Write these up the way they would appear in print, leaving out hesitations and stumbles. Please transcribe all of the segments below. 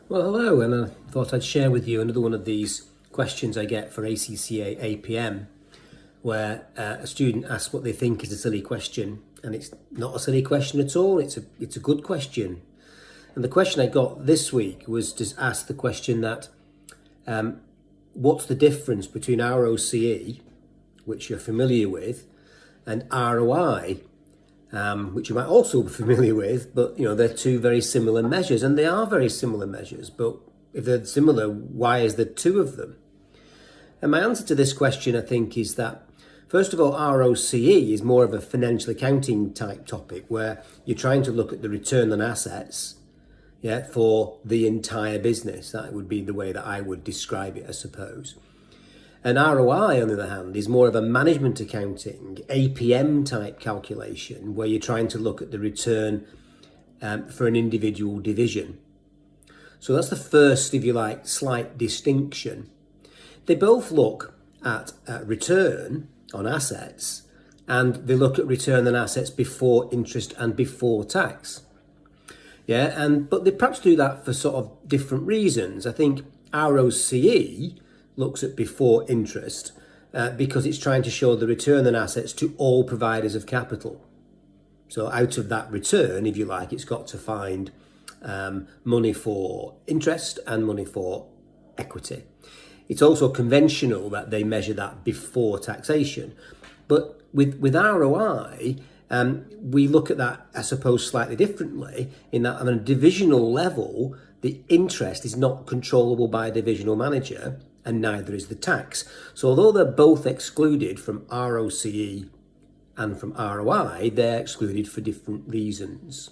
Well, hello, and I thought I'd share with you another one of these questions I get for ACCA APM, where a student asks what they think is a silly question, and it's not a silly question at all. It's a good question. And the question I got this week was to ask the question that what's the difference between ROCE, which you're familiar with, and ROI, which you might also be familiar with, but they're two very similar measures, and they are very similar measures. But if they're similar, why is there two of them? And my answer to this question, I think, is that first of all, ROCE is more of a financial accounting type topic where you're trying to look at the return on assets, for the entire business. That would be the way that I would describe it, I suppose. And ROI, on the other hand, is more of a management accounting, APM type calculation, where you're trying to look at the return for an individual division. So that's the first, if you like, slight distinction. They both look at return on assets, and they look at return on assets before interest and before tax. But they perhaps do that for sort of different reasons. I think ROCE looks at before interest because it's trying to show the return on assets to all providers of capital. So out of that return, if you like, it's got to find money for interest and money for equity. It's also conventional that they measure that before taxation. But with ROI, we look at that, I suppose, slightly differently, in that on a divisional level, the interest is not controllable by a divisional manager, and neither is the tax. So although they're both excluded from ROCE and from ROI, they're excluded for different reasons.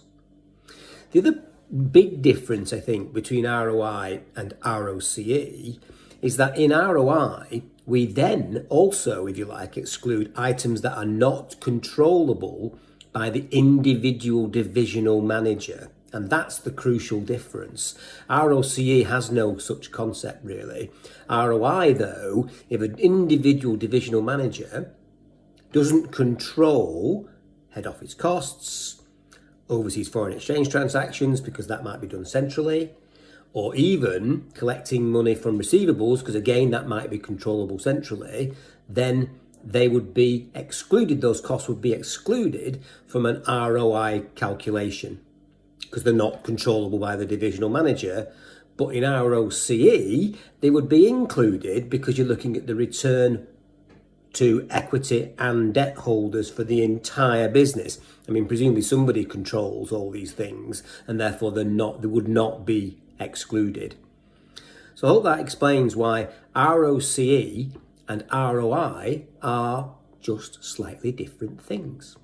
The other big difference, I think, between ROI and ROCE is that in ROI, we then also, if you like, exclude items that are not controllable by the individual divisional manager. And that's the crucial difference. ROCE has no such concept, really. ROI, though, if an individual divisional manager doesn't control head office costs, overseas foreign exchange transactions, because that might be done centrally, or even collecting money from receivables, because again, that might be controllable centrally, then they would be excluded, those costs would be excluded from an ROI calculation, because they're not controllable by the divisional manager. But in ROCE, they would be included because you're looking at the return to equity and debt holders for the entire business. I mean, presumably somebody controls all these things, and therefore they would not be excluded. So I hope that explains why ROCE and ROI are just slightly different things.